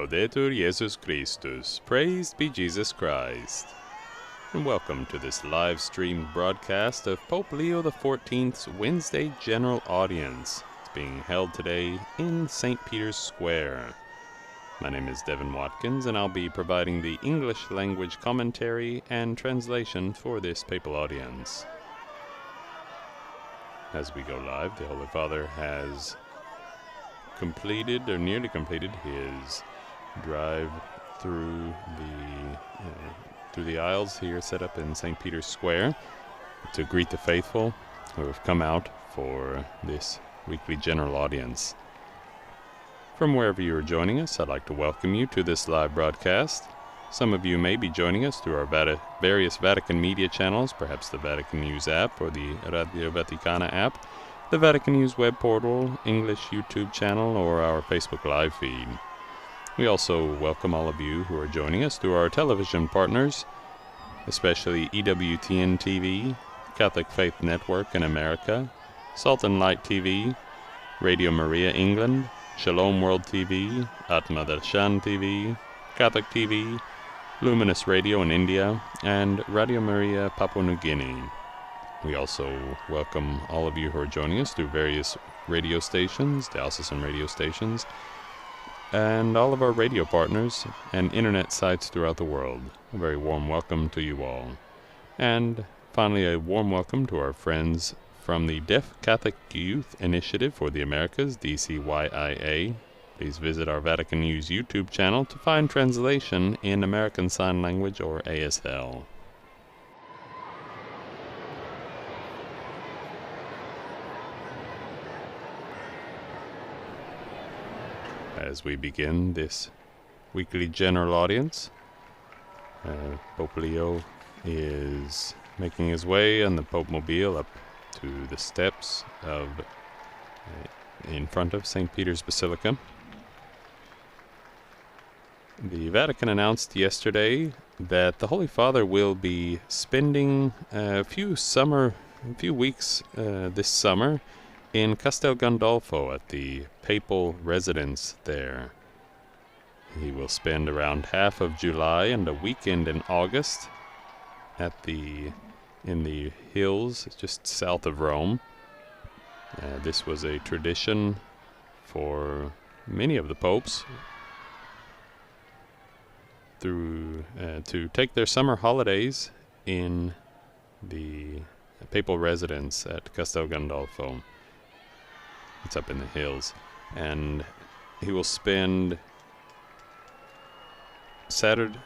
Laudetur Jesus Christus, praised be Jesus Christ. And welcome to this live stream broadcast of Pope Leo XIV's Wednesday General Audience. It's being held today in St. Peter's Square. My name is Devin Watkins, and I'll be providing the English language commentary and translation for this papal audience. As we go live, the Holy Father has completed, or nearly completed, his drive through the aisles here set up in St. Peter's Square to greet the faithful who have come out for this weekly general audience. From wherever you are joining us, I'd like to welcome you to this live broadcast. Some of you may be joining us through our various Vatican media channels, perhaps the Vatican News app or the Radio Vaticana app, the Vatican News web portal, English YouTube channel, or our Facebook live feed. We also welcome all of you who are joining us through our television partners, especially EWTN TV, Catholic Faith Network in America, Salt and Light TV, Radio Maria England, Shalom World TV, Atma Darshan TV, Catholic TV, Luminous Radio in India, and Radio Maria Papua New Guinea. We also welcome all of you who are joining us through various radio stations, diocesan radio stations, and all of our radio partners and internet sites throughout the world. A very warm welcome to you all. And finally, a warm welcome to our friends from the Deaf Catholic Youth Initiative for the Americas, DCYIA. Please visit our Vatican News YouTube channel to find translation in American Sign Language or ASL. As we begin this weekly general audience, Pope Leo is making his way on the Pope Mobile up to the steps of in front of St. Peter's Basilica. The Vatican announced yesterday that the Holy Father will be spending a few weeks this summer in Castel Gandolfo at the Papal residence there. He will spend around half of July and a weekend in August in the hills just south of Rome. This was a tradition for many of the popes to take their summer holidays in the papal residence at Castel Gandolfo. It's up in the hills, and he will spend spend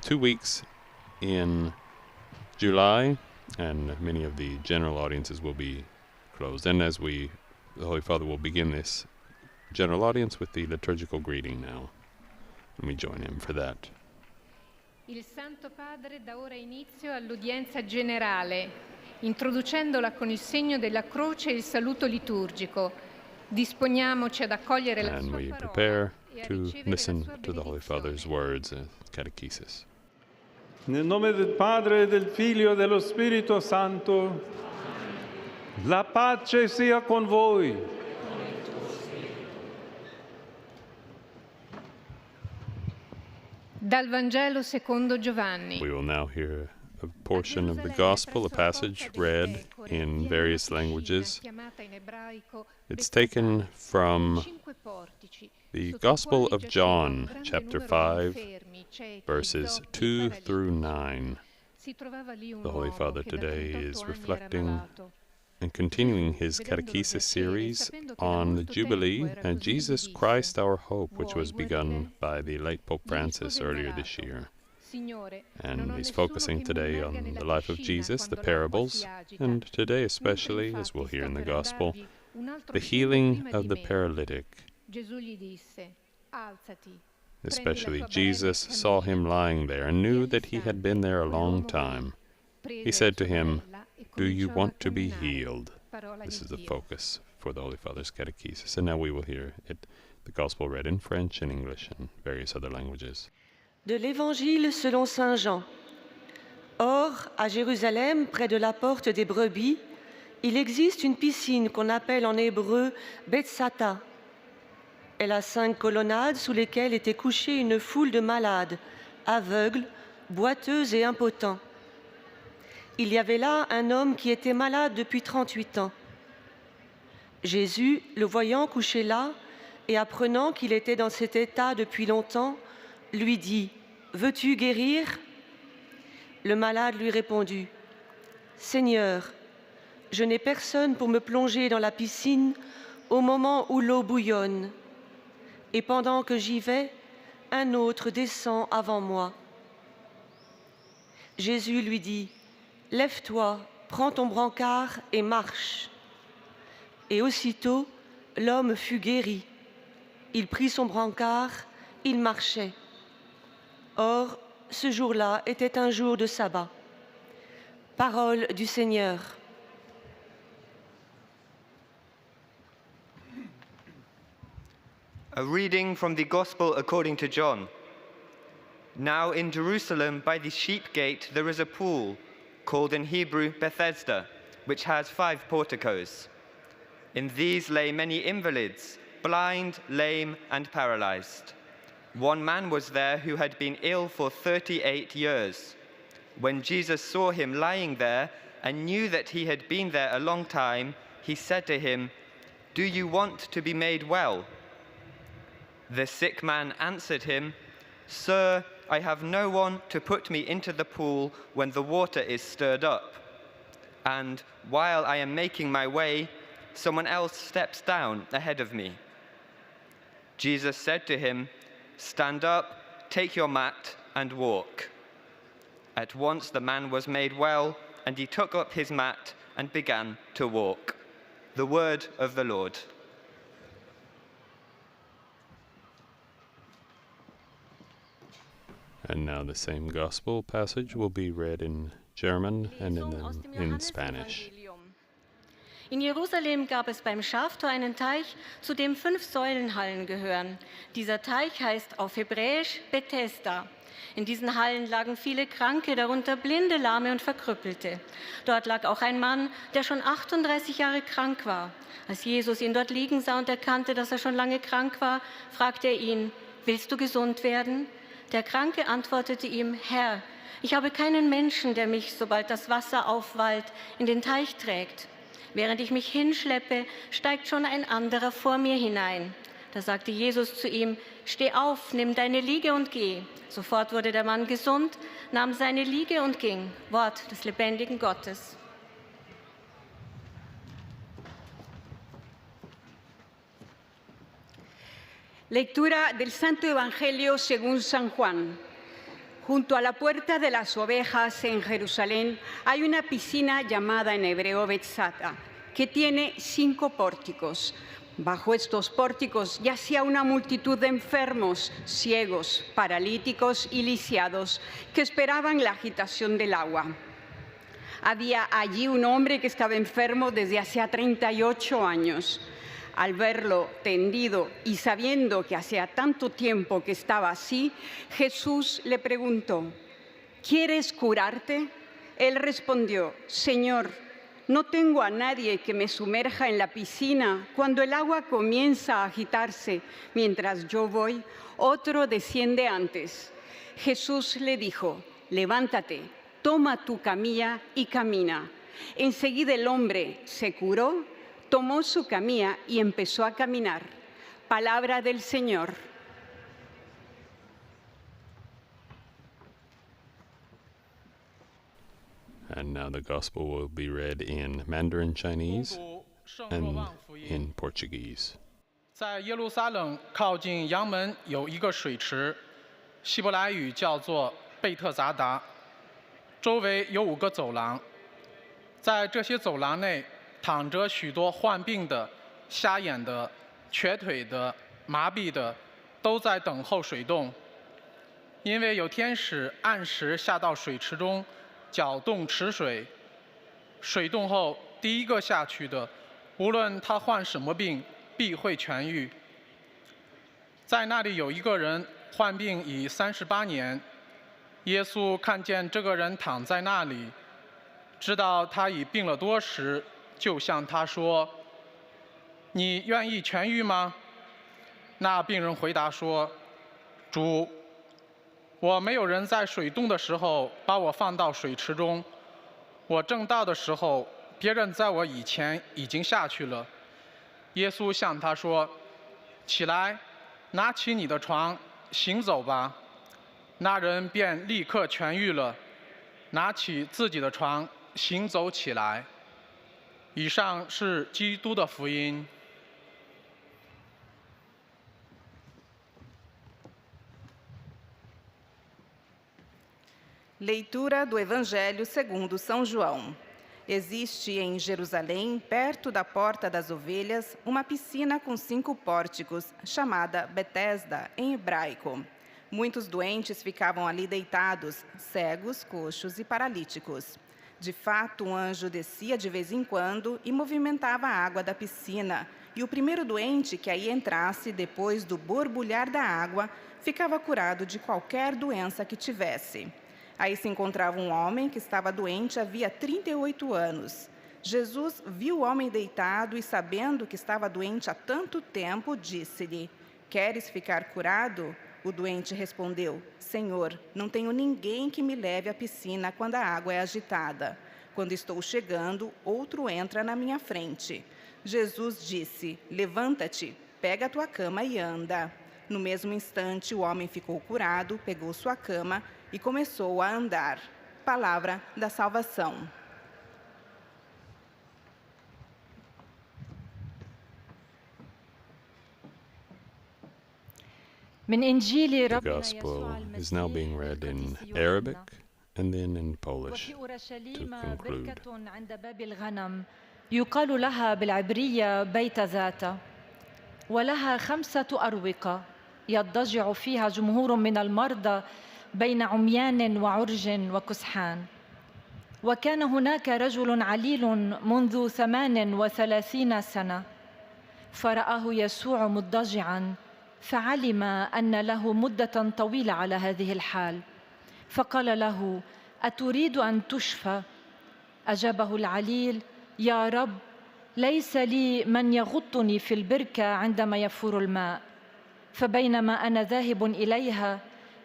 2 weeks in July, and many of the general audiences will be closed. And the Holy Father will begin this general audience with the liturgical greeting now. Let me join him for that. Il Santo Padre dà ora inizio all'udienza generale, introducendola con il segno della croce e il saluto liturgico. Disponiamoci ad accogliere la sua parola. And we prepare to listen to the Holy Father's words, catechesis. Nel nome del Padre, del Figlio e dello Spirito Santo, la pace sia con voi. Dal Vangelo secondo Giovanni. We will now hear a portion of the Gospel, a passage read in various languages. It's taken from the Gospel of John, chapter 5, verses 2 through 9. The Holy Father today is reflecting and continuing his catechesis series on the Jubilee and Jesus Christ our Hope, which was begun by the late Pope Francis earlier this year. And he's focusing today on the life of Jesus, the parables, and today especially, as we'll hear in the Gospel, the healing of the paralytic. Especially Jesus saw him lying there and knew that he had been there a long time. He said to him, "Do you want to be healed?" This is the focus for the Holy Father's catechesis. And now we will hear the Gospel read in French and English and various other languages. De l'Évangile selon Saint Jean. Or, à Jérusalem, près de la porte des brebis, il existe une piscine qu'on appelle en hébreu Bethsata. Elle a 5 colonnades sous lesquelles était couchée une foule de malades, aveugles, boiteux et impotents. Il y avait là un homme qui était malade depuis 38 ans. Jésus, le voyant couché là, et apprenant qu'il était dans cet état depuis longtemps, lui dit « Veux-tu guérir ?» Le malade lui répondit « Seigneur, je n'ai personne pour me plonger dans la piscine au moment où l'eau bouillonne. Et pendant que j'y vais, un autre descend avant moi. » Jésus lui dit « Lève-toi, prends ton brancard et marche. » Et aussitôt, l'homme fut guéri. Il prit son brancard, il marchait. Or, ce jour-là était un jour de sabbat. Parole du Seigneur. A reading from the Gospel according to John. Now in Jerusalem by the sheep gate there is a pool, called in Hebrew Bethesda, which has 5 porticos. In these lay many invalids, blind, lame, and paralyzed. One man was there who had been ill for 38 years. When Jesus saw him lying there and knew that he had been there a long time, he said to him, "Do you want to be made well?" The sick man answered him, "Sir, I have no one to put me into the pool when the water is stirred up. And while I am making my way, someone else steps down ahead of me." Jesus said to him, "Stand up, take your mat, and walk." At once the man was made well, and he took up his mat and began to walk. The word of the Lord. And now the same gospel passage will be read in German and then in Spanish. In Jerusalem gab es beim Schaftor einen Teich, zu dem 5 Säulenhallen gehören. Dieser Teich heißt auf Hebräisch Bethesda. In diesen Hallen lagen viele Kranke, darunter Blinde, Lahme und Verkrüppelte. Dort lag auch ein Mann, der schon 38 Jahre krank war. Als Jesus ihn dort liegen sah und erkannte, dass er schon lange krank war, fragte er ihn: "Willst du gesund werden?" Der Kranke antwortete ihm: "Herr, ich habe keinen Menschen, der mich, sobald das Wasser aufwallt, in den Teich trägt. Während ich mich hinschleppe, steigt schon ein anderer vor mir hinein." Da sagte Jesus zu ihm: "Steh auf, nimm deine Liege und geh." Sofort wurde der Mann gesund, nahm seine Liege und ging. Wort des lebendigen Gottes. Lectura del Santo Evangelio según San Juan. Junto a la puerta de las ovejas en Jerusalén hay una piscina llamada en hebreo Betzata, que tiene 5 pórticos. Bajo estos pórticos yacía una multitud de enfermos, ciegos, paralíticos y lisiados que esperaban la agitación del agua. Había allí un hombre que estaba enfermo desde hacía 38 años. Al verlo tendido y sabiendo que hacía tanto tiempo que estaba así, Jesús le preguntó: ¿quieres curarte? Él respondió: Señor, no tengo a nadie que me sumerja en la piscina. Cuando el agua comienza a agitarse mientras yo voy, otro desciende antes. Jesús le dijo: levántate, toma tu camilla y camina. Enseguida el hombre se curó, tomó su camilla y empezó a caminar. Palabra del Señor. And now the gospel will be read in Mandarin Chinese and in Portuguese. 在耶路撒冷靠近阳门有一个水池，希伯来语叫做贝特杂达，周围有5个走廊。在这些走廊内躺着许多患病的、瞎眼的、瘸腿的、麻痹的，都在等候水动。因为有天使按时下到水池中，搅动池水。水动后，第一个下去的，无论他患什么病，必会痊愈。在那里有一个人患病已38年，耶稣看见这个人躺在那里，知道他已病了多时，就向他说：“你愿意痊愈吗？”那病人回答说：“主，我没有人在水动的时候把我放到水池中，我正到的时候，别人在我以前已经下去了。”耶稣向他说：“起来，拿起你的床，行走吧。”那人便立刻痊愈了，拿起自己的床，行走起来。以上是基督的福音。Leitura do Evangelho segundo São João. Existe em Jerusalém, perto da Porta das Ovelhas, uma piscina com 5 pórticos, chamada Betesda, em hebraico. Muitos doentes ficavam ali deitados, cegos, coxos e paralíticos. De fato, um anjo descia de vez em quando e movimentava a água da piscina, e o primeiro doente que aí entrasse, depois do borbulhar da água, ficava curado de qualquer doença que tivesse. Aí se encontrava um homem que estava doente havia 38 anos. Jesus viu o homem deitado e, sabendo que estava doente há tanto tempo, disse-lhe: "Queres ficar curado?" O doente respondeu: "Senhor, não tenho ninguém que me leve à piscina quando a água é agitada. Quando estou chegando, outro entra na minha frente." Jesus disse: "Levanta-te, pega a tua cama e anda." No mesmo instante, o homem ficou curado, pegou sua cama e começou a andar. Palavra da salvação. The Gospel is now being read in Arabic and then in Polish to conclude. عند باب الغنم يقال لها بالعبرية بيت ذات، ولها 5 أروقة يضجع فيها جمهور من المرضى بين عميان وعرج وكسحان. وكان هناك رجل عليل منذ 38 سنة، فرآه يسوع مضجعاً، فعلم أن له مدة طويلة على هذه الحال، فقال له: أتريد أن تشفى؟ أجابه العليل: يا رب، ليس لي من يغطني في البركة عندما يفور الماء، فبينما أنا ذاهب إليها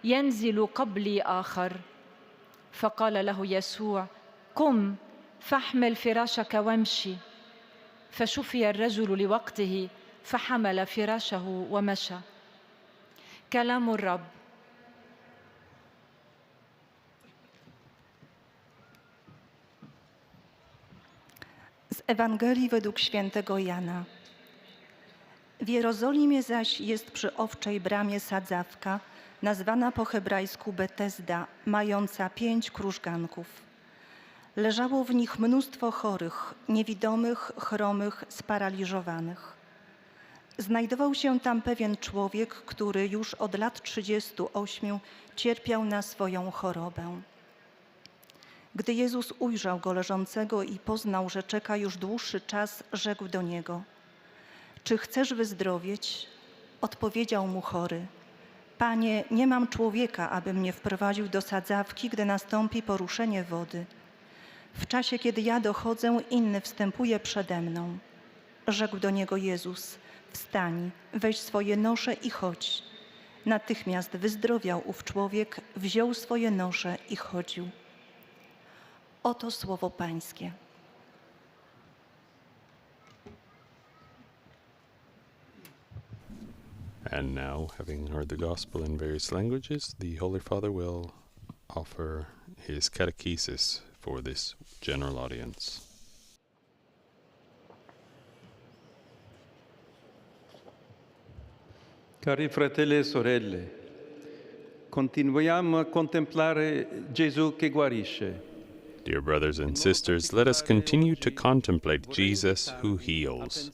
ينزل قبلي آخر. فقال له يسوع: قم فاحمل فراشك وامشي. فشفي الرجل لوقته، فحمل فراشه ومشى. كلام الرب. Z Ewangelii według świętego Jana. W Jerozolimie zaś jest przy owczej bramie sadzawka, nazwana po hebrajsku Betesda, mająca 5 krużganków. Leżało w nich mnóstwo chorych, niewidomych, chromych, sparaliżowanych. Znajdował się tam pewien człowiek, który już od lat 38 cierpiał na swoją chorobę. Gdy Jezus ujrzał go leżącego i poznał, że czeka już dłuższy czas, rzekł do niego: Czy chcesz wyzdrowieć? Odpowiedział mu chory: Panie, nie mam człowieka, aby mnie wprowadził do sadzawki, gdy nastąpi poruszenie wody. W czasie, kiedy ja dochodzę, inny wstępuje przede mną. Rzekł do niego Jezus: Wstań, weź swoje nosze i chodź. Natychmiast wyzdrowiał ów człowiek, wziął swoje nosze i chodził. Oto słowo Pańskie. And now, having heard the Gospel in various languages, the Holy Father will offer his catechesis for this general audience. Cari fratelli e sorelle, continuiamo a contemplare Gesù che guarisce. Dear brothers and sisters, let us continue to contemplate Jesus who heals.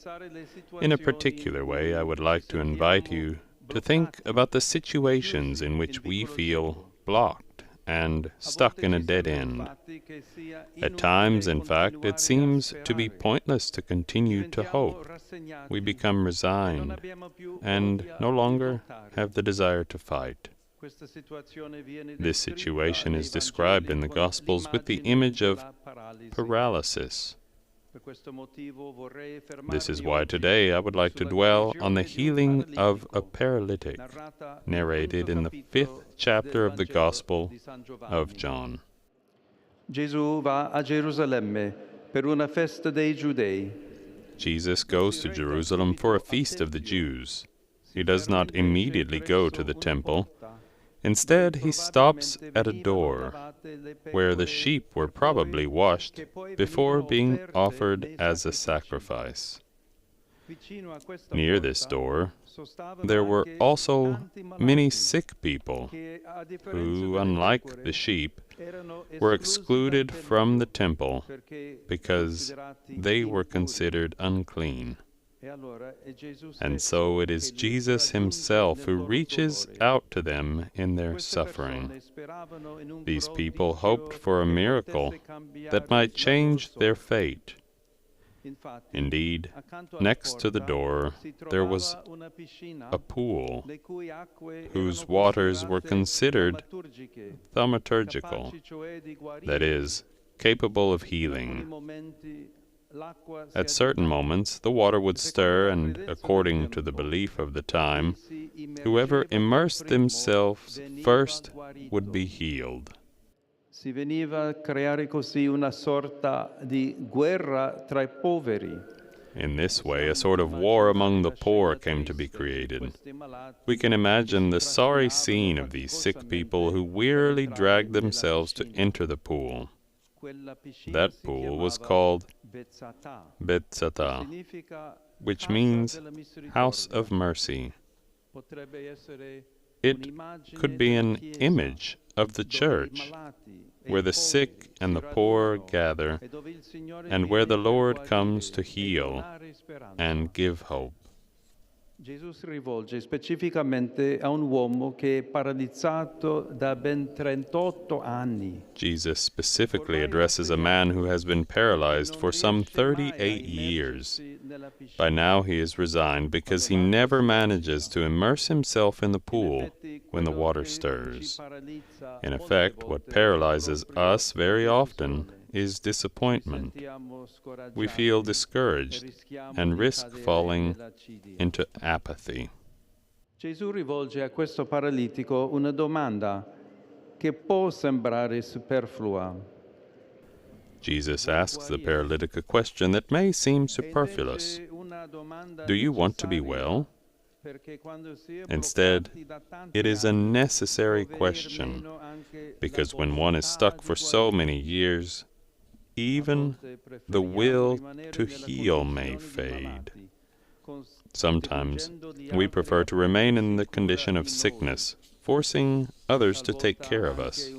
In a particular way, I would like to invite you to think about the situations in which we feel blocked and stuck in a dead end. At times, in fact, it seems to be pointless to continue to hope. We become resigned and no longer have the desire to fight. This situation is described in the Gospels with the image of paralysis. This is why today I would like to dwell on the healing of a paralytic, narrated in the 5th chapter of the Gospel of John. Gesù va a Gerusalemme per una festa dei Giudei. Jesus goes to Jerusalem for a feast of the Jews. He does not immediately go to the temple. Instead, he stops at a door where the sheep were probably washed before being offered as a sacrifice. Near this door, there were also many sick people who, unlike the sheep, were excluded from the temple because they were considered unclean. And so it is Jesus himself who reaches out to them in their suffering. These people hoped for a miracle that might change their fate. Indeed, next to the door there was a pool whose waters were considered thaumaturgical, that is, capable of healing. At certain moments, the water would stir, and according to the belief of the time, whoever immersed themselves first would be healed. Si veniva a creare così una sorta di guerra tra I poveri. In this way, a sort of war among the poor came to be created. We can imagine the sorry scene of these sick people who wearily dragged themselves to enter the pool. That pool was called Bethzata, which means house of mercy. It could be an image of the church, where the sick and the poor gather, and where the Lord comes to heal and give hope. Gesù si rivolge specificamente a un uomo che è paralizzato da ben 38 anni. Jesus specifically addresses a man who has been paralyzed for some 38 years. By now he is resigned because he never manages to immerse himself in the pool when the water stirs. In effect, what paralyzes us very often is disappointment. We feel discouraged and risk falling into apathy. Gesù rivolge a questo paralitico una domanda che può sembrare superflua. Jesus asks the paralytic a question that may seem superfluous. Do you want to be well? Instead, it is a necessary question, because when one is stuck for so many years, even the will to heal may fade. Sometimes we prefer to remain in the condition of sickness, forcing others to take care of us.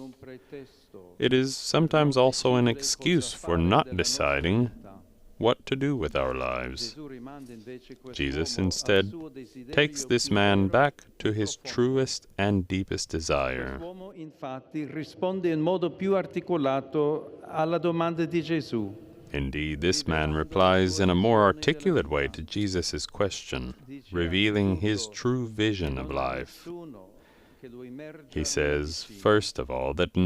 It is sometimes also an excuse for not deciding what to do with our lives. Jesus instead takes this man back to his truest and deepest desire. L'uomo infatti risponde in modo più articolato alla domanda di Gesù. Indeed, this man replies in a more articulate way to Jesus' question, revealing his true vision of life. He says, first of all, that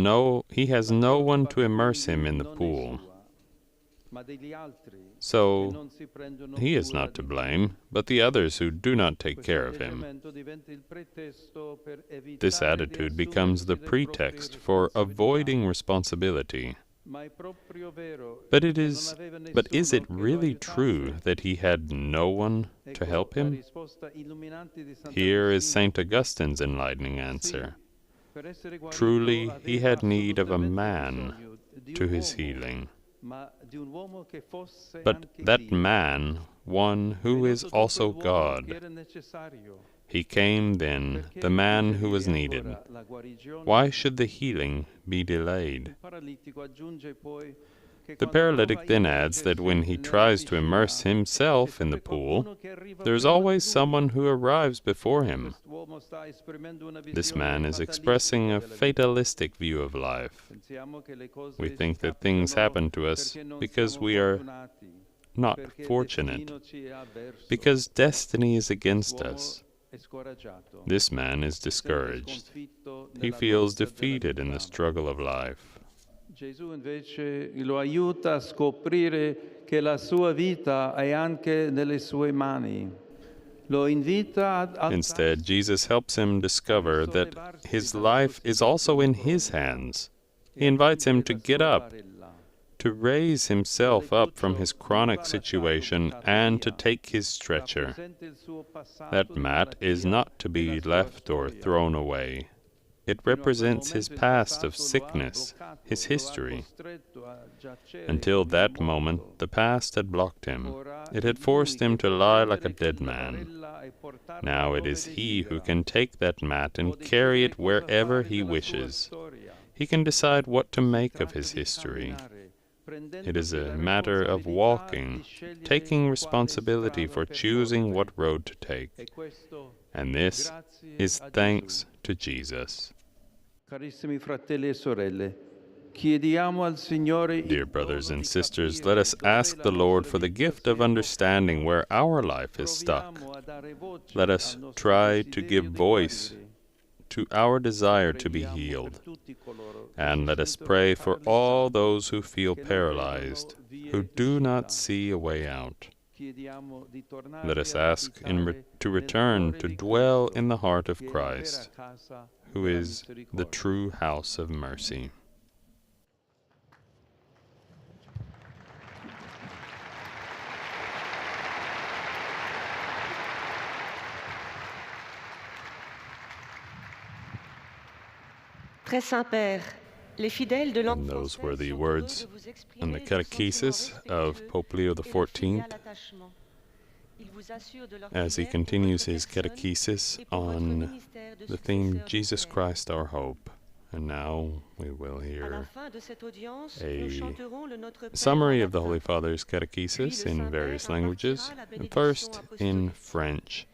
he has no one to immerse him in the pool. So he is not to blame, but the others who do not take care of him. This attitude becomes the pretext for avoiding responsibility. But is it really true that he had no one to help him? Here is St. Augustine's enlightening answer. Truly, he had need of a man to his healing. But that man, one who is also God. He came then, the man who was needed. Why should the healing be delayed? The paralytic then adds that when he tries to immerse himself in the pool, there is always someone who arrives before him. This man is expressing a fatalistic view of life. We think that things happen to us because we are not fortunate, because destiny is against us. This man is discouraged. He feels defeated in the struggle of life. Gesù invece lo aiuta a scoprire che la sua vita è anche nelle sue mani. Lo invita ad Instead, Jesus helps him discover that his life is also in his hands. He invites him to get up, to raise himself up from his chronic situation, and to take his stretcher. That mat is not to be left or thrown away. It represents his past of sickness, his history. Until that moment, the past had blocked him. It had forced him to lie like a dead man. Now it is he who can take that mat and carry it wherever he wishes. He can decide what to make of his history. It is a matter of walking, taking responsibility for choosing what road to take. And this is thanks to Jesus. Dear brothers and sisters, let us ask the Lord for the gift of understanding where our life is stuck. Let us try to give voice to our desire to be healed. And let us pray for all those who feel paralyzed, who do not see a way out. Let us ask to return to dwell in the heart of Christ, who is the true house of mercy. And those were the words in the catechesis of Pope Leo XIV as he continues his catechesis on the theme Jesus Christ our hope. And now we will hear a summary of the Holy Father's catechesis in various languages, and first in French.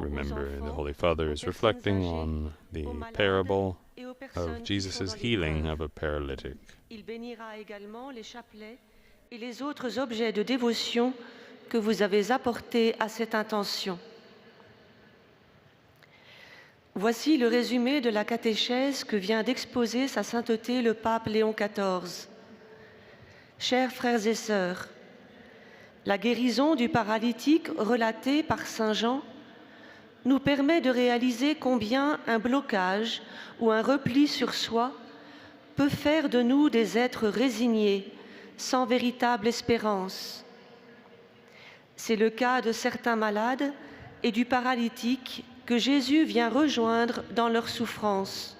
Remember, the Holy Father is reflecting on the parable of Jesus' healing of a paralytic. Il bénira également les chapelets et les autres objets de dévotion que vous avez apportés à cette intention. Voici le résumé de la catéchèse que vient d'exposer Sa Sainteté le Pape Léon XIV. Chers frères et sœurs, la guérison du paralytique relatée par Saint Jean nous permet de réaliser combien un blocage ou un repli sur soi peut faire de nous des êtres résignés, sans véritable espérance. C'est le cas de certains malades et du paralytique que Jésus vient rejoindre dans leur souffrance.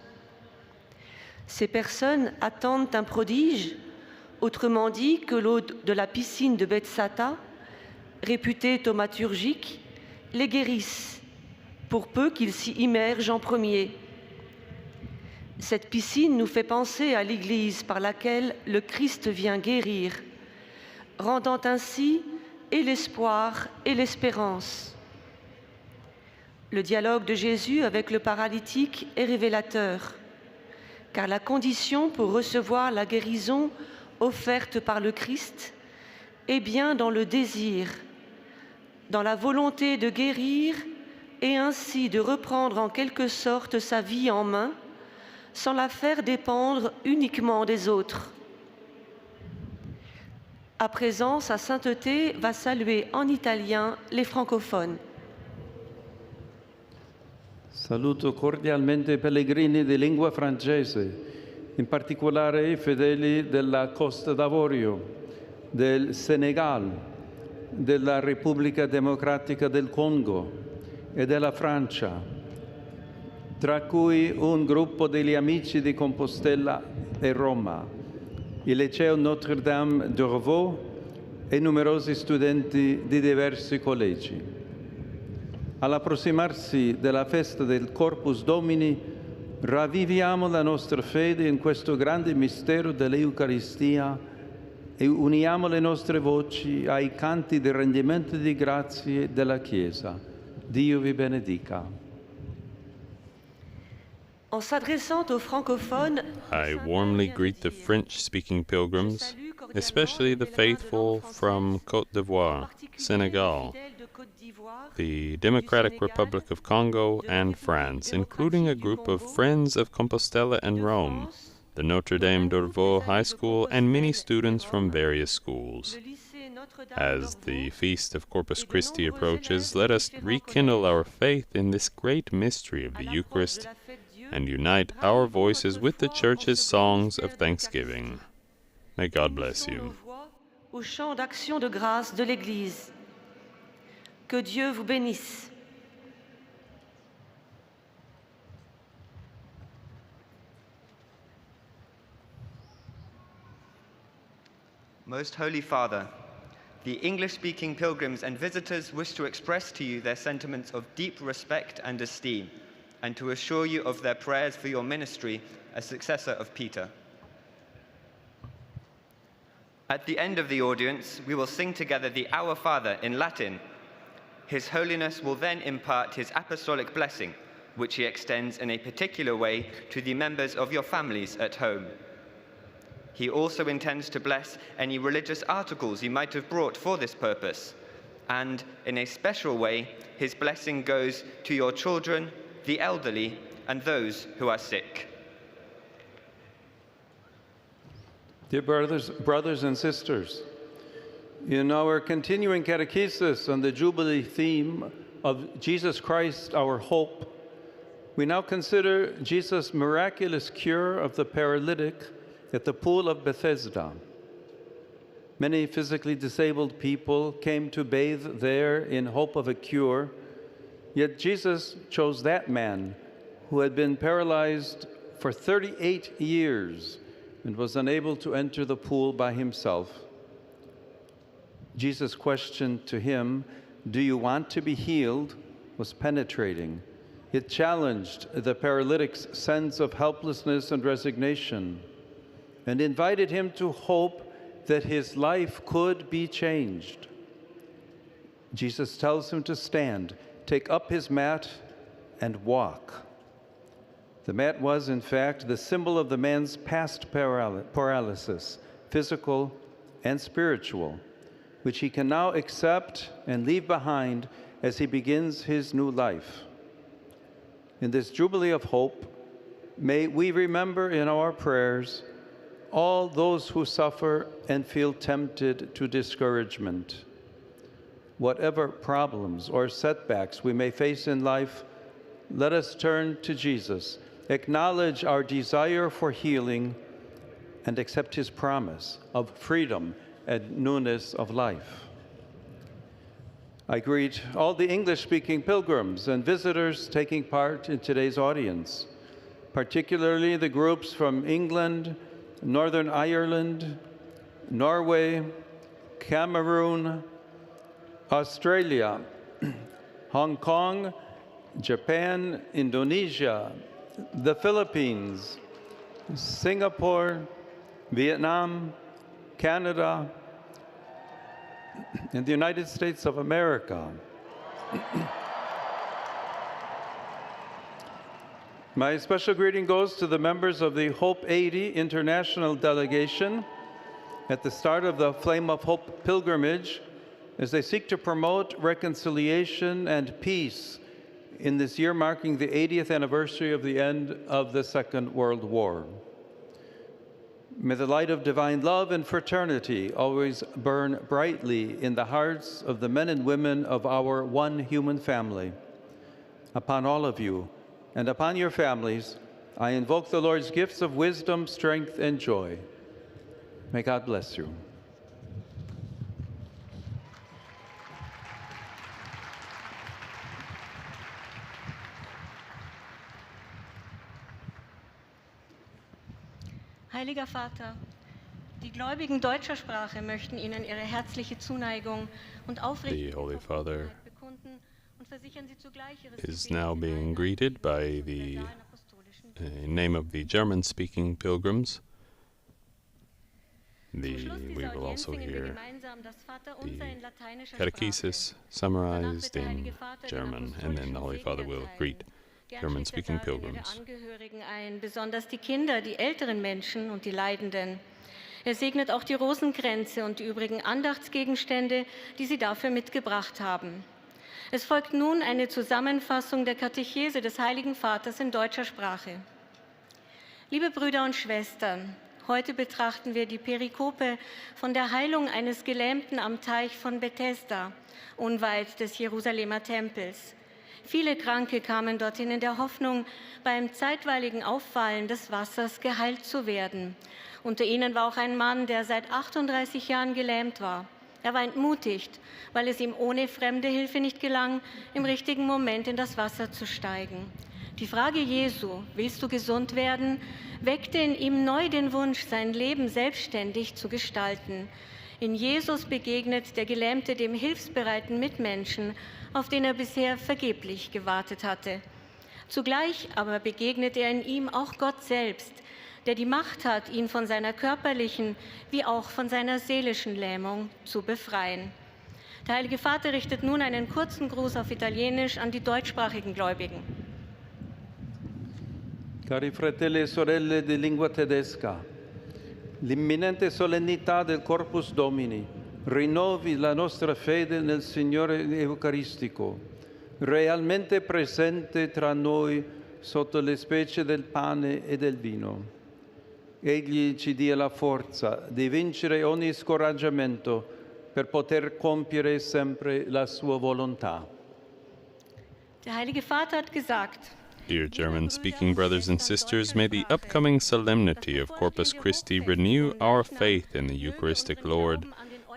Ces personnes attendent un prodige, autrement dit que l'eau de la piscine de Bethsata, réputée thaumaturgique, les guérisse, pour peu qu'ils s'y immergent en premier. Cette piscine nous fait penser à l'Église par laquelle le Christ vient guérir, rendant ainsi et l'espoir et l'espérance. Le dialogue de Jésus avec le paralytique est révélateur, car la condition pour recevoir la guérison offerte par le Christ est bien dans le désir, dans la volonté de guérir et ainsi de reprendre en quelque sorte sa vie en main, sans la faire dépendre uniquement des autres. À présent, Sa Sainteté va saluer en italien les francophones. Saluto cordialmente i pellegrini di lingua francese, in particolare i fedeli della Costa d'Avorio, del Senegal, della Repubblica Democratica del Congo e della Francia, tra cui un gruppo degli Amici di Compostela e Roma, il Liceo Notre-Dame d'Orvaux e numerosi studenti di diversi collegi. All'approssimarsi della festa del Corpus Domini, ravviviamo la nostra fede in questo grande mistero dell'Eucaristia e uniamo le nostre voci ai canti di rendimento di grazie della Chiesa. Dio vi benedica. En s'adressant aux francophones, I warmly greet the French-speaking pilgrims, especially the faithful from Côte d'Ivoire, Senegal, the Democratic Republic of Congo, and France, including a group of Friends of Compostela and Rome, the Notre Dame d'Orvaux High School, and many students from various schools. As the Feast of Corpus Christi approaches, let us rekindle our faith in this great mystery of the Eucharist and unite our voices with the Church's songs of thanksgiving. May God bless you. Au chant d'action de grâce de l'Église. Que Dieu vous bénisse. Most Holy Father, the English-speaking pilgrims and visitors wish to express to you their sentiments of deep respect and esteem, and to assure you of their prayers for your ministry as successor of Peter. At the end of the audience, we will sing together the Our Father in Latin. His Holiness will then impart his apostolic blessing, which he extends in a particular way to the members of your families at home. He also intends to bless any religious articles you might have brought for this purpose, and in a special way, his blessing goes to your children, the elderly, and those who are sick. Dear brothers and sisters, in our continuing catechesis on the Jubilee theme of Jesus Christ, our hope, we now consider Jesus' miraculous cure of the paralytic at the pool of Bethesda. Many physically disabled people came to bathe there in hope of a cure, yet Jesus chose that man who had been paralyzed for 38 years and was unable to enter the pool by himself. Jesus' question to him, "Do you want to be healed?" was penetrating. It challenged the paralytic's sense of helplessness and resignation and invited him to hope that his life could be changed. Jesus tells him to stand, take up his mat, and walk. The mat was, in fact, the symbol of the man's past paralysis, physical and spiritual, which he can now accept and leave behind as he begins his new life. In this Jubilee of Hope, may we remember in our prayers all those who suffer and feel tempted to discouragement. Whatever problems or setbacks we may face in life, let us turn to Jesus, acknowledge our desire for healing, and accept his promise of freedom and newness of life. I greet all the English-speaking pilgrims and visitors taking part in today's audience, particularly the groups from England, Northern Ireland, Norway, Cameroon, Australia, Hong Kong, Japan, Indonesia, the Philippines, Singapore, Vietnam, Canada, and the United States of America. My special greeting goes to the members of the Hope 80 International Delegation at the start of the Flame of Hope pilgrimage as they seek to promote reconciliation and peace in this year marking the 80th anniversary of the end of the Second World War. May the light of divine love and fraternity always burn brightly in the hearts of the men and women of our one human family. Upon all of you and upon your families, I invoke the Lord's gifts of wisdom, strength, and joy. May God bless you. Heiliger Vater, die Gläubigen deutscher Sprache möchten Ihnen ihre herzliche Zuneigung und aufrichtige Dankbarkeit bekunden und versichern Sie zugleich Ihre is now being greeted by the name of the German-speaking pilgrims. We will also hear the catechesis summarized in German, and then the Holy Father will greet German-speaking pilgrims. Angehörigen ein, besonders die Kinder, die älteren Menschen und die Leidenden. Er segnet auch die Rosenkränze und die übrigen Andachtsgegenstände, die Sie dafür mitgebracht haben. Es folgt nun eine Zusammenfassung der Katechese des Heiligen Vaters in deutscher Sprache. Liebe Brüder und Schwestern, heute betrachten wir die Perikope von der Heilung eines Gelähmten am Teich von Bethesda, unweit des Jerusalemer Tempels. Viele Kranke kamen dorthin in der Hoffnung, beim zeitweiligen Auffallen des Wassers geheilt zu werden. Unter ihnen war auch ein Mann, der seit 38 Jahren gelähmt war. Er war entmutigt, weil es ihm ohne fremde Hilfe nicht gelang, im richtigen Moment in das Wasser zu steigen. Die Frage Jesu, willst du gesund werden, weckte in ihm neu den Wunsch, sein Leben selbstständig zu gestalten. In Jesus begegnet der Gelähmte dem hilfsbereiten Mitmenschen, auf den er bisher vergeblich gewartet hatte. Zugleich aber begegnet er in ihm auch Gott selbst, der die Macht hat, ihn von seiner körperlichen wie auch von seiner seelischen Lähmung zu befreien. Der Heilige Vater richtet nun einen kurzen Gruß auf Italienisch an die deutschsprachigen Gläubigen. Cari fratelli e sorelle di lingua tedesca, l'imminente solennità del Corpus Domini rinnovi la nostra fede nel Signore Eucaristico, realmente presente tra noi sotto le specie del pane e del vino. Egli ci dia la forza di vincere ogni scoraggiamento per poter compiere sempre la sua volontà. Der Heilige Vater hat gesagt: Dear German-speaking brothers and sisters, may the upcoming solemnity of Corpus Christi renew our faith in the Eucharistic Lord,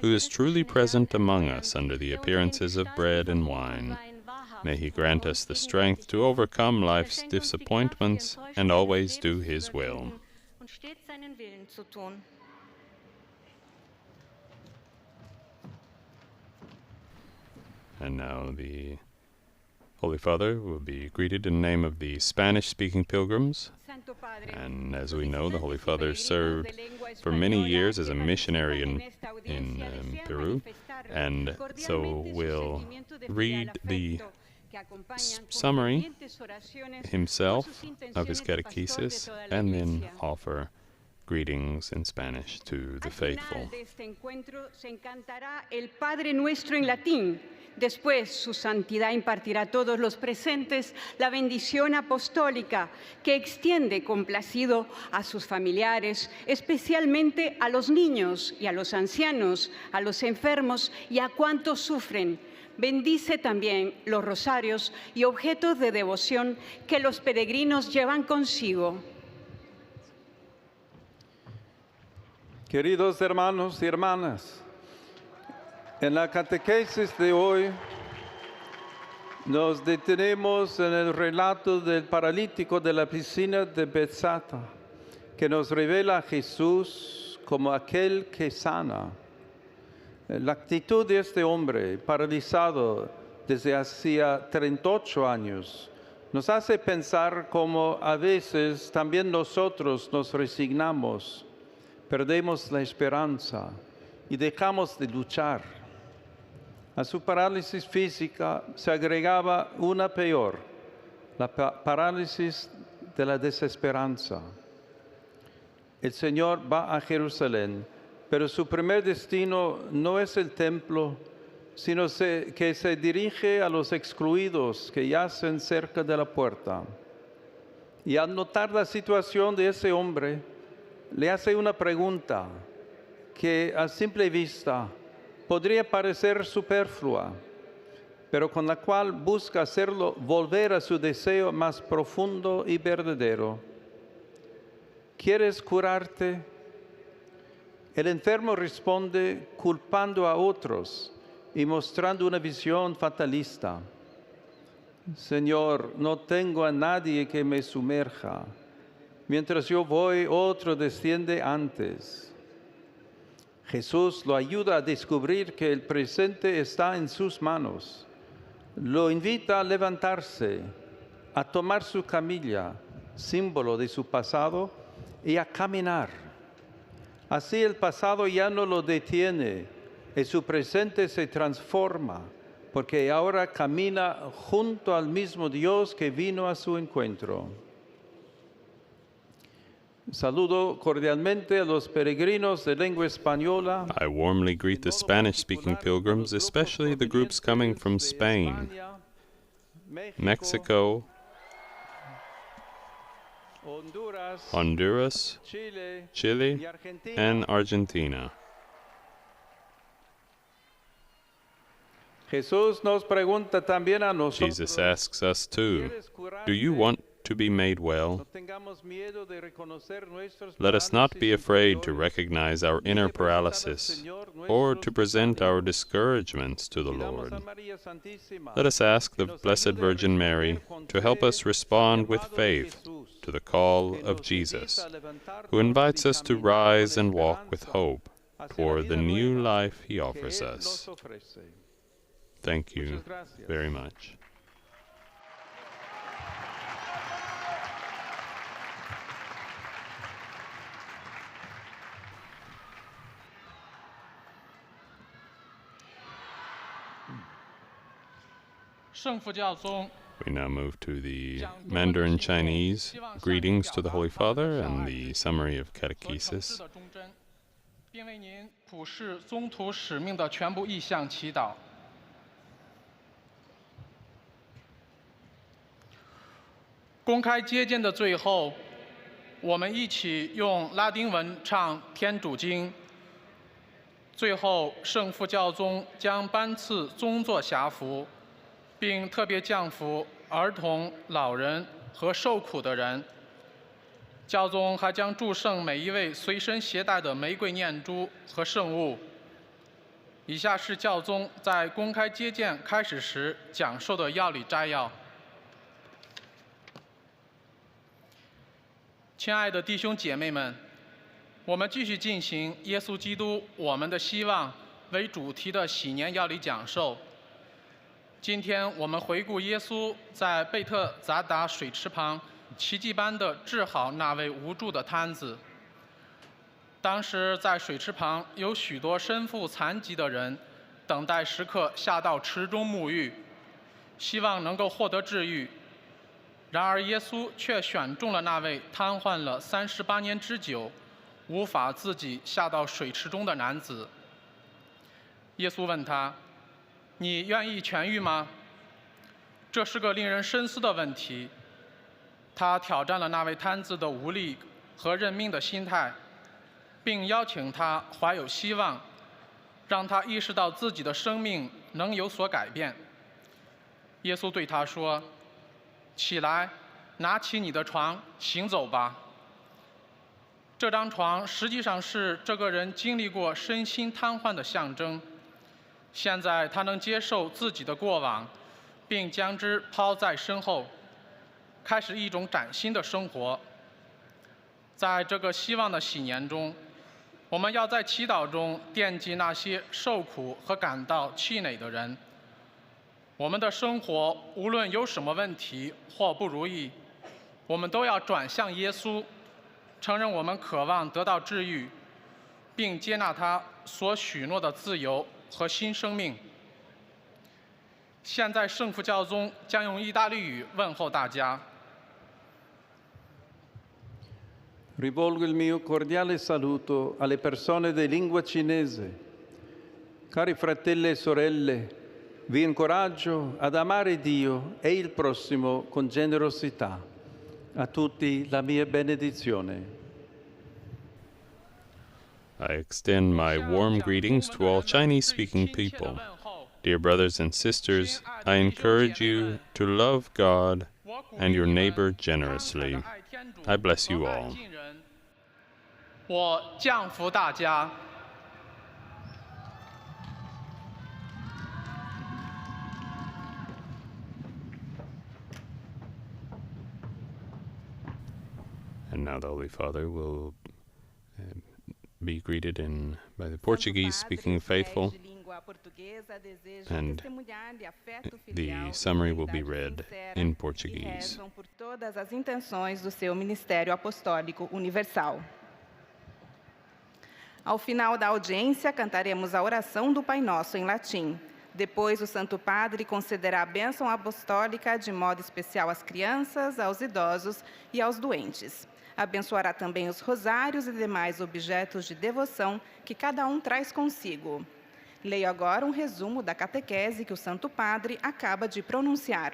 who is truly present among us under the appearances of bread and wine. May He grant us the strength to overcome life's disappointments and always do His will. Und stets seinen Willen zu tun. And now the Holy Father will be greeted in the name of the Spanish-speaking pilgrims. And as we know, the Holy Father served for many years as a missionary in Peru. And so we'll read the summary himself of his catechesis and then offer greetings in Spanish to the faithful. Se cantará el Padre Nuestro en latín. Después, su santidad impartirá a todos los presentes la bendición apostólica que extiende complacido a sus familiares, especialmente a los niños y a los ancianos, a los enfermos y a cuantos sufren. Bendice también los rosarios y objetos de devoción que los peregrinos llevan consigo. Queridos hermanos y hermanas, en la catequesis de hoy nos detenemos en el relato del paralítico de la piscina de Bethsaida, que nos revela a Jesús como aquel que sana. La actitud de este hombre paralizado desde hacía 38 años nos hace pensar cómo a veces también nosotros nos resignamos, perdemos la esperanza y dejamos de luchar. A su parálisis física se agregaba una peor, la parálisis de la desesperanza. El Señor va a Jerusalén, pero su primer destino no es el templo, sino que se dirige a los excluidos que yacen cerca de la puerta. Y al notar la situación de ese hombre, le hace una pregunta que a simple vista podría parecer superflua, pero con la cual busca hacerlo volver a su deseo más profundo y verdadero. ¿Quieres curarte? El enfermo responde culpando a otros y mostrando una visión fatalista. Señor, no tengo a nadie que me sumerja. Mientras yo voy, otro desciende antes. Jesús lo ayuda a descubrir que el presente está en sus manos. Lo invita a levantarse, a tomar su camilla, símbolo de su pasado, y a caminar. Así el pasado ya no lo detiene, y su presente se transforma, porque ahora camina junto al mismo Dios que vino a su encuentro. Saludo cordialmente a los peregrinos de lengua española. I warmly greet the Spanish-speaking pilgrims, especially the groups coming from Spain, Mexico, Honduras, Chile, and Argentina. Jesus nos pregunta también a nosotros. Jesus asks us too, do you want to be made well? Let us not be afraid to recognize our inner paralysis or to present our discouragements to the Lord. Let us ask the Blessed Virgin Mary to help us respond with faith to the call of Jesus, who invites us to rise and walk with hope for the new life he offers us. Thank you very much. We now move to the Mandarin Chinese greetings to the Holy Father and the summary of catechesis. 并为您普世宗徒使命的全部意向祈祷。公开接见的最后，我们一起用拉丁文唱天主经。最后，圣父教宗将颁赐宗座辖服，并特别降服儿童、老人和受苦的人。 教宗还将祝圣每一位随身携带的玫瑰念珠和圣物。以下是教宗在公开接见开始时讲授的要理摘要。亲爱的弟兄姐妹们，我们继续进行耶稣基督我们的希望为主题的喜年要理讲授。今天我们回顾耶稣在贝特匝达水池旁 奇迹般地治好那位无助的瘫子。当时在水池旁有许多身负残疾的人，等待时刻下到池中沐浴，希望能够获得治愈。然而耶稣却选中了那位瘫痪了38年之久、无法自己下到水池中的男子。耶稣问他：“你愿意痊愈吗？”这是个令人深思的问题。 他挑战了那位瘫子的无力和认命的心态，并邀请他怀有希望，让他意识到自己的生命能有所改变。耶稣对他说：“起来，拿起你的床，行走吧。”这张床实际上是这个人经历过身心瘫痪的象征。现在他能接受自己的过往，并将之抛在身后。 开始一种崭新的生活。在这个希望的喜年中，我们要在祈祷中惦记那些受苦和感到气馁的人。我们的生活无论有什么问题或不如意，我们都要转向耶稣，承认我们渴望得到治愈，并接纳他所许诺的自由和新生命。现在，圣父教宗将用意大利语问候大家。 Rivolgo il mio cordiale saluto alle persone di lingua cinese. Cari fratelli e sorelle, vi incoraggio ad amare Dio e il prossimo con generosità. A tutti la mia benedizione. I extend my warm greetings to all Chinese-speaking people. Dear brothers and sisters, I encourage you to love God and your neighbor generously. I bless you all. 我降服大家。 And now the Holy Father will be greeted by the Portuguese-speaking faithful, and the summary will be read in Portuguese. Por todas as intenções do seu ministério apostólico universal. Ao final da audiência, cantaremos a oração do Pai Nosso em latim. Depois, o Santo Padre concederá a bênção apostólica de modo especial às crianças, aos idosos e aos doentes. Abençoará também os rosários e demais objetos de devoção que cada um traz consigo. Leio agora um resumo da catequese que o Santo Padre acaba de pronunciar.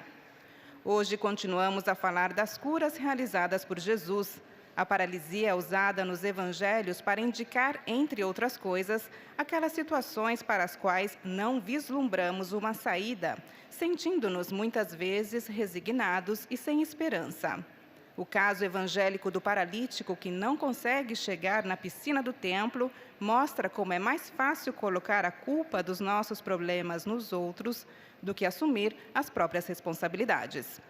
Hoje continuamos a falar das curas realizadas por Jesus. A paralisia usada nos evangelhos para indicar, entre outras coisas, aquelas situações para as quais não vislumbramos uma saída, sentindo-nos muitas vezes resignados e sem esperança. O caso evangélico do paralítico que não consegue chegar na piscina do templo mostra como é mais fácil colocar a culpa dos nossos problemas nos outros do que assumir as próprias responsabilidades.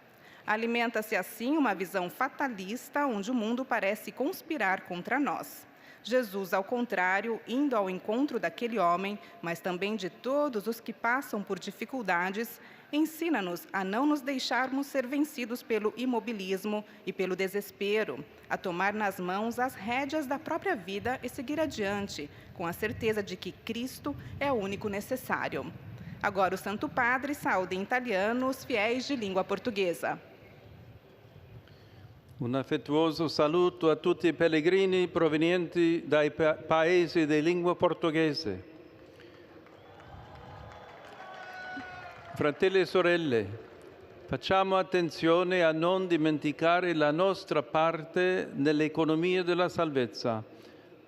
Alimenta-se assim uma visão fatalista onde o mundo parece conspirar contra nós. Jesus, ao contrário, indo ao encontro daquele homem, mas também de todos os que passam por dificuldades, ensina-nos a não nos deixarmos ser vencidos pelo imobilismo e pelo desespero, a tomar nas mãos as rédeas da própria vida e seguir adiante, com a certeza de que Cristo é o único necessário. Agora o Santo Padre saúda em italiano os fiéis de língua portuguesa. Un affettuoso saluto a tutti i pellegrini provenienti dai paesi di lingua portoghese. Fratelli e sorelle, facciamo attenzione a non dimenticare la nostra parte nell'economia della salvezza.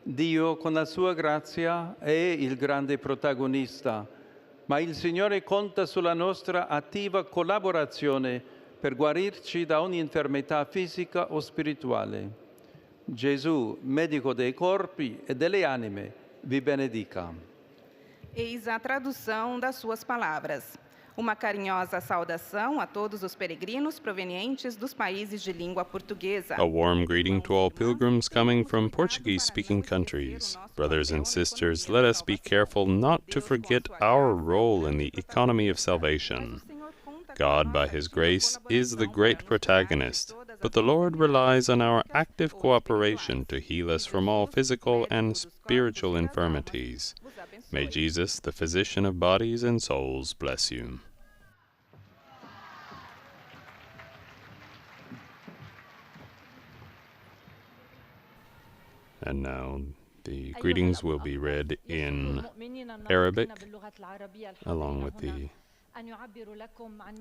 Dio, con la sua grazia, è il grande protagonista, ma il Signore conta sulla nostra attiva collaborazione per guarirci da ogni infermità fisica o spirituale. Gesù, medico dei corpi e delle anime, vi benedica. Eis a tradução das suas palavras. Uma carinhosa saudação a todos os peregrinos provenientes dos países de língua portuguesa. A warm greeting to all pilgrims coming from Portuguese-speaking countries. Brothers and sisters, let us be careful not to forget our role in the economy of salvation. God, by His grace, is the great protagonist, but the Lord relies on our active cooperation to heal us from all physical and spiritual infirmities. May Jesus, the physician of bodies and souls, bless you. And now the greetings will be read in Arabic, along with the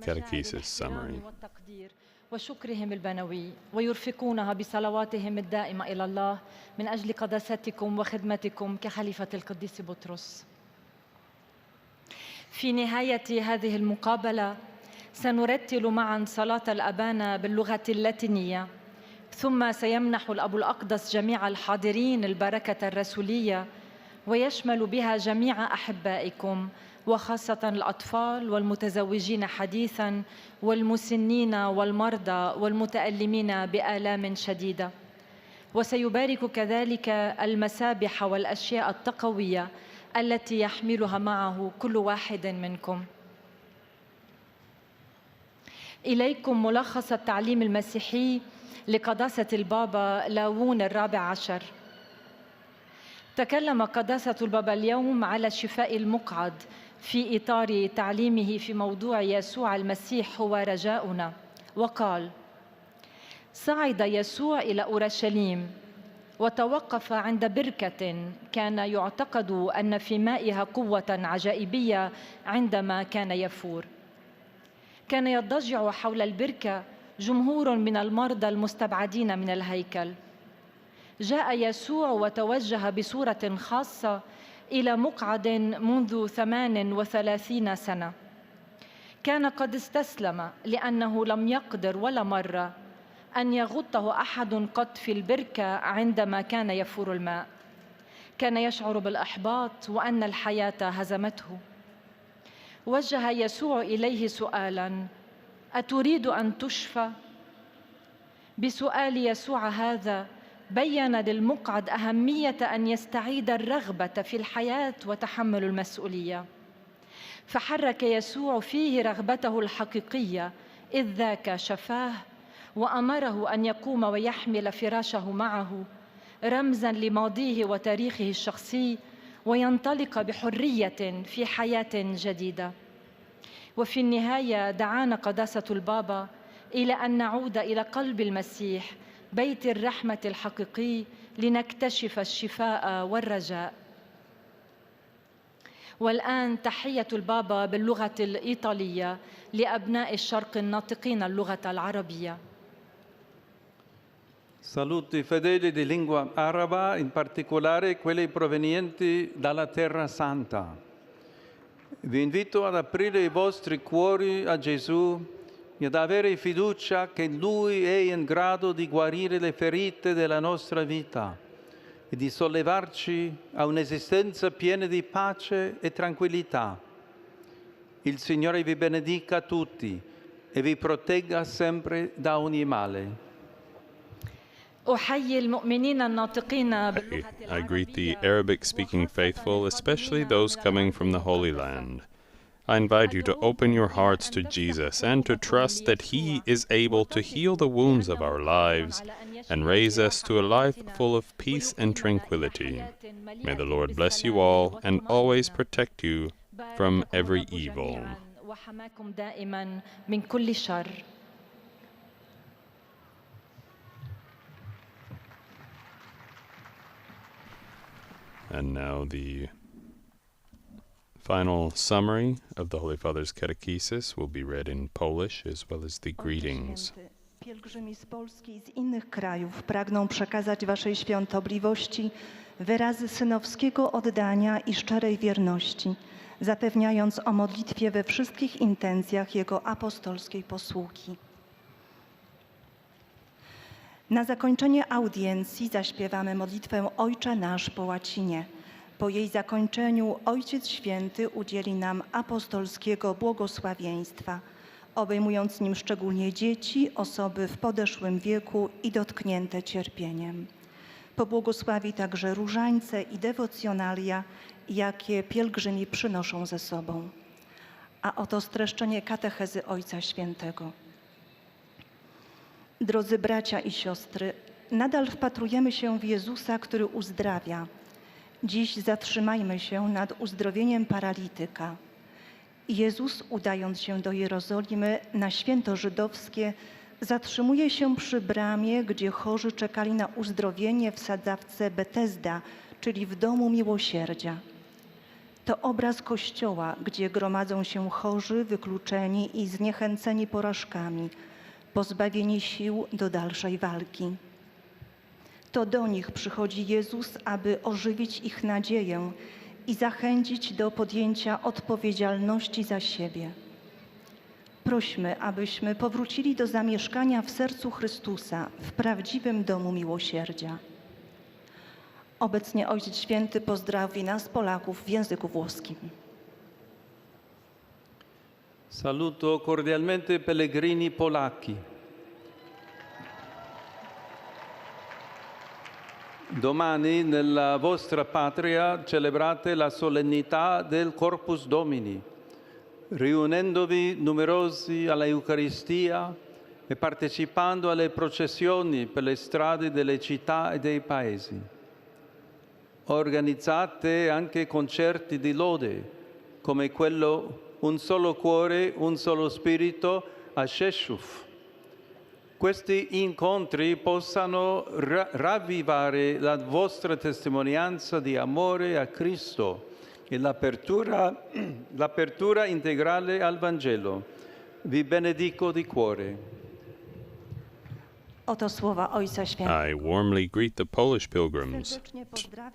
catechesis summary. وشكرهم البنوي ويرفقونها بصلواتهم الدائمة إلى الله من أجل قداستكم وخدمتكم كخليفة القديس بطرس. في نهاية هذه المقابلة سنرتل معا صلاة الأبانا باللغة اللاتينية، ثم سيمنح الأب الأقدس جميع الحاضرين البركة الرسولية، ويشمل بها جميع أحبائكم وخاصة الأطفال والمتزوجين حديثاً والمسنين والمرضى والمتألمين بآلام شديدة. وسيبارك كذلك المسابح والأشياء التقوية التي يحملها معه كل واحد منكم. إليكم ملخص التعليم المسيحي لقداسة البابا لاوون الرابع عشر. تكلم قداسة البابا اليوم على الشفاء المقعد في إطار تعليمه في موضوع يسوع المسيح هو رجاؤنا، وقال: صعد يسوع إلى أورشليم وتوقف عند بركة كان يعتقد أن في مائها قوة عجائبية عندما كان يفور. كان يضجع حول البركة جمهور من المرضى المستبعدين من الهيكل. جاء يسوع وتوجه بصورة خاصة إلى مقعد منذ 38 سنة. كان قد استسلم لأنه لم يقدر ولا مرة أن يغطه أحد قط في البركة عندما كان يفور الماء. كان يشعر بالإحباط وأن الحياة هزمته. وجه يسوع إليه سؤالاً: أتريد أن تشفى؟ بسؤال يسوع هذا بيّن للمقعد أهمية أن يستعيد الرغبة في الحياة وتحمل المسؤولية. فحرك يسوع فيه رغبته الحقيقية، إذ ذاك شفاه وأمره أن يقوم ويحمل فراشه معه، رمزاً لماضيه وتاريخه الشخصي، وينطلق بحرية في حياة جديدة. وفي النهاية دعانا قداسة البابا إلى أن نعود إلى قلب المسيح، بيت الرحمة الحقيقي، لنكتشف الشفاء والرجاء. والآن تحية البابا باللغة الإيطالية لأبناء الشرق الناطقين اللغة العربية. Saluti fedeli di lingua araba, in particolare quelli provenienti dalla Terra Santa. Vi invito ad aprire i vostri cuori a Gesù e ad avere fiducia che Lui è in grado di guarire le ferite della nostra vita e di sollevarci a un'esistenza piena di pace e tranquillità. Il Signore vi benedica tutti e vi protegga sempre da ogni male. أحيي المؤمنين الناطقين I greet the Arabic-speaking faithful, especially those coming from the Holy Land. I invite you to open your hearts to Jesus and to trust that He is able to heal the wounds of our lives and raise us to a life full of peace and tranquility. May the Lord bless you all and always protect you from every evil. وحماكم دائما من كل شر. And now the final summary of the Holy Father's catechesis will be read in Polish as well as the greetings. Pielgrzymi z Polski i z innych krajów pragną przekazać Waszej Świątobliwości wyrazy synowskiego oddania i szczerej wierności, zapewniając o modlitwie we wszystkich intencjach Jego apostolskiej posługi. Na zakończenie audiencji zaśpiewamy modlitwę Ojcze Nasz po łacinie. Po jej zakończeniu Ojciec Święty udzieli nam apostolskiego błogosławieństwa, obejmując nim szczególnie dzieci, osoby w podeszłym wieku i dotknięte cierpieniem. Pobłogosławi także różańce i dewocjonalia, jakie pielgrzymi przynoszą ze sobą. A oto streszczenie katechezy Ojca Świętego. Drodzy bracia i siostry, nadal wpatrujemy się w Jezusa, który uzdrawia. Dziś zatrzymajmy się nad uzdrowieniem paralityka. Jezus, udając się do Jerozolimy na święto żydowskie, zatrzymuje się przy bramie, gdzie chorzy czekali na uzdrowienie w sadzawce Betesda, czyli w domu miłosierdzia. To obraz Kościoła, gdzie gromadzą się chorzy, wykluczeni i zniechęceni porażkami, pozbawieni sił do dalszej walki. To do nich przychodzi Jezus, aby ożywić ich nadzieję i zachęcić do podjęcia odpowiedzialności za siebie. Prośmy, abyśmy powrócili do zamieszkania w sercu Chrystusa, w prawdziwym domu miłosierdzia. Obecnie Ojciec Święty pozdrowi nas, Polaków, w języku włoskim. Saluto cordialmente pellegrini polacchi. Domani nella vostra patria celebrate la solennità del Corpus Domini, riunendovi numerosi alla Eucaristia e partecipando alle processioni per le strade delle città e dei paesi. Organizzate anche concerti di lode, come quello Un solo cuore, un solo spirito a Rzeszów. Questi incontri possano ravvivare la vostra testimonianza di amore a Cristo e l'apertura integrale al Vangelo. Vi benedico di cuore. Oto słowa Ojca Świętego. I warmly greet the Polish pilgrims.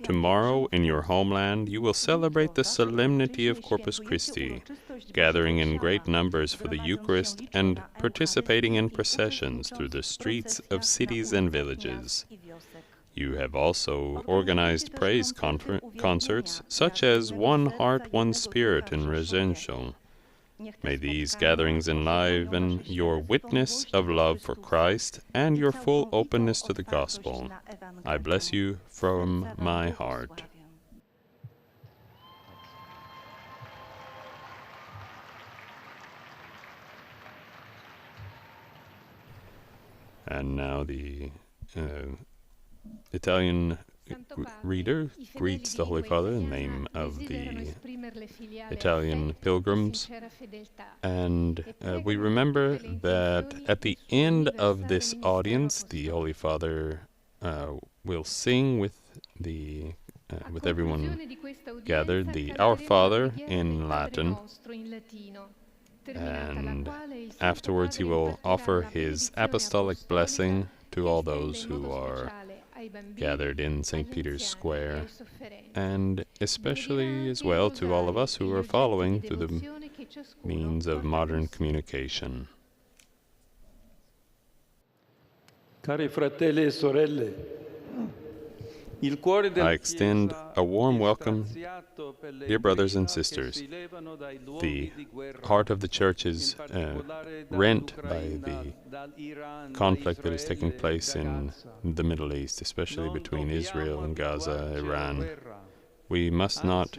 Tomorrow, in your homeland, you will celebrate the solemnity of Corpus Christi, gathering in great numbers for the Eucharist and participating in processions through the streets of cities and villages. You have also organized praise concerts, such as One Heart, One Spirit in Rzeszów. May these gatherings enliven your witness of love for Christ and your full openness to the gospel. I bless you from my heart. And now the Italian reader greets the Holy Father in the name of the Italian pilgrims. And we remember that at the end of this audience, the Holy Father will sing with everyone gathered the Our Father in Latin. And afterwards he will offer his apostolic blessing to all those who are gathered in St. Peter's Square, and especially as well to all of us who are following through the means of modern communication. Cari fratelli e sorelle, I extend a warm welcome, dear brothers and sisters. The heart of the church is rent by the conflict that is taking place in the Middle East, especially between Israel and Gaza, Iran. We must not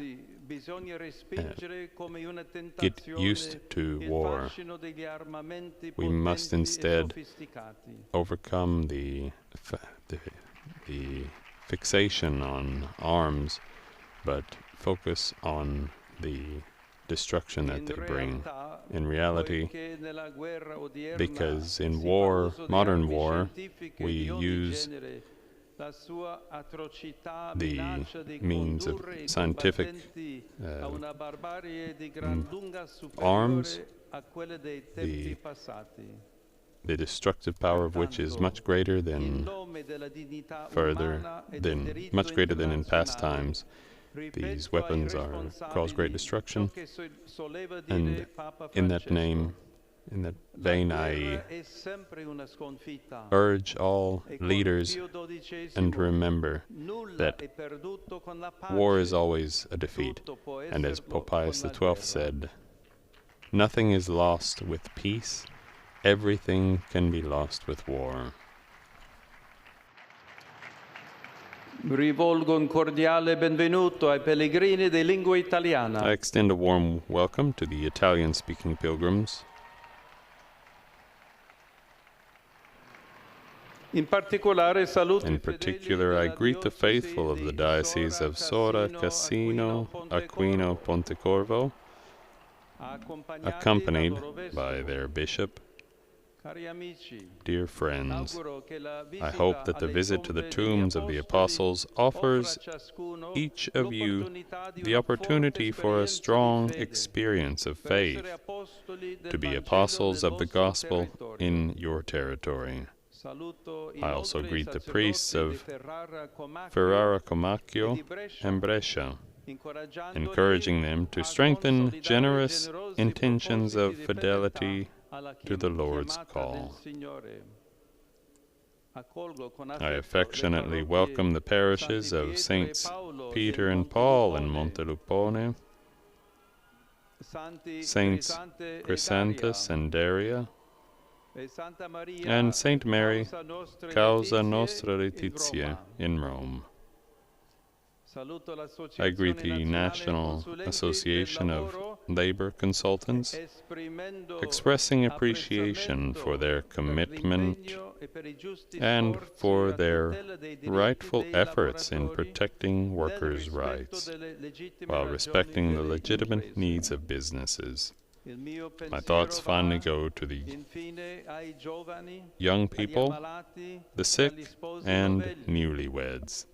get used to war. We must instead overcome the fixation on arms, but focus on the destruction that they bring. In reality, because in war, modern war, we use the means of scientific arms, the destructive power of which is much greater than much greater than in past times. These weapons cause great destruction, and in that vein, I urge all leaders and to remember that war is always a defeat, and as Pope Pius XII said, nothing is lost with peace, everything can be lost with war. Rivolgo un cordiale benvenuto ai pellegrini di lingua italiana. I extend a warm welcome to the Italian-speaking pilgrims. In particular, I greet the faithful of the Diocese of Sora, Cassino, Aquino, Pontecorvo, accompanied by their bishop. Dear friends, I hope that the visit to the tombs of the apostles offers each of you the opportunity for a strong experience of faith, to be apostles of the gospel in your territory. I also greet the priests of Ferrara Comacchio and Brescia, encouraging them to strengthen generous intentions of fidelity to the Lord's call. I affectionately welcome the parishes of Saints Peter and Paul in Montelupone, Saints Chrysanthus and Daria, and Saint Mary, Causa Nostra Laetitia in Rome. I greet the National Association of Labor Consultants, expressing appreciation for their commitment and for their rightful efforts in protecting workers' rights, while respecting the legitimate needs of businesses. My thoughts finally go to the young people, the sick, and newlyweds.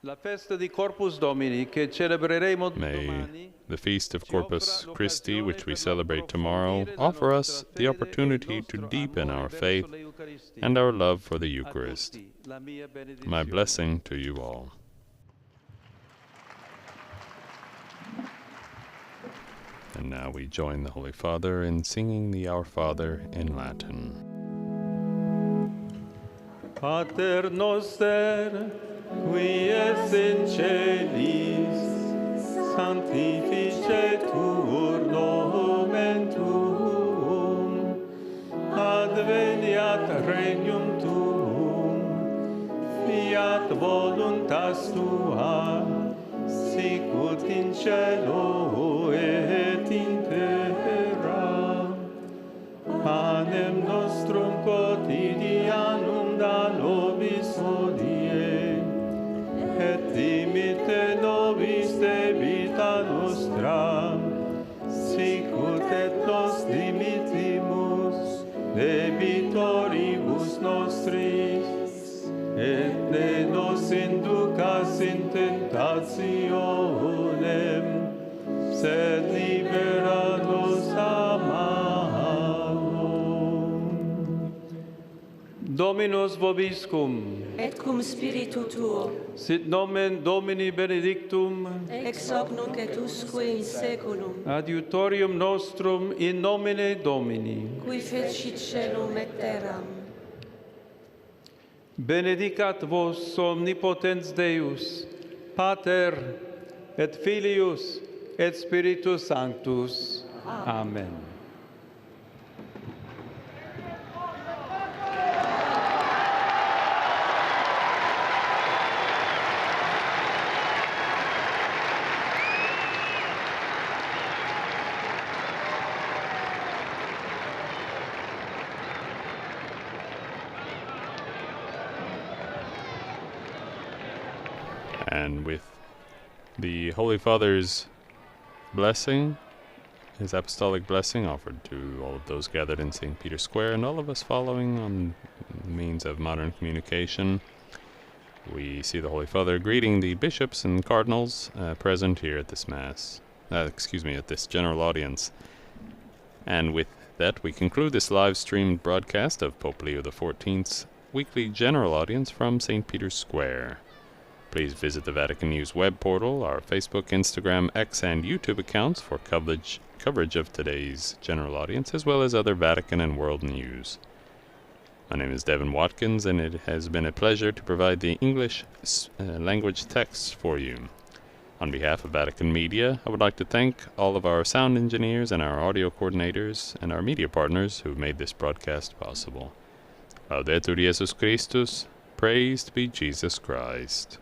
La festa di Corpus Domini che celebreremo May the feast of Corpus Christi, which we celebrate tomorrow, offer us the opportunity to deepen our faith and our love for the Eucharist. My blessing to you all. And now we join the Holy Father in singing the Our Father in Latin. Pater noster, qui es in celis, sanctificetur nomen tuum, adveniat regnum tuum, fiat voluntas tua, sicut in cielo et in terra. Panem nostrum quotidianum da nobis hodie, et dimite nobis debita nostra, sicut et nos dimittimus debitoribus nostris, et ne nos inducas in tentationem, sed libera nos a malo. Dominus vobiscum, et cum spiritu tuo, sit nomen Domini benedictum, ex hoc nunc et usque in saeculum, adiutorium nostrum in nomine Domini, qui fecit caelum et terram. benedicat vos omnipotens Deus, Pater et Filius et Spiritus Sanctus. Amen. And with the Holy Father's blessing, his apostolic blessing offered to all of those gathered in St. Peter's Square and all of us following on means of modern communication, we see the Holy Father greeting the bishops and cardinals present here at this Mass. At this general audience. And with that, we conclude this live-streamed broadcast of Pope Leo XIV's weekly general audience from St. Peter's Square. Please visit the Vatican News web portal, our Facebook, Instagram, X, and YouTube accounts for coverage of today's general audience, as well as other Vatican and world news. My name is Devin Watkins, and it has been a pleasure to provide the English language texts for you. On behalf of Vatican Media, I would like to thank all of our sound engineers and our audio coordinators and our media partners who made this broadcast possible. Laudetur Jesus Christus, praised be Jesus Christ.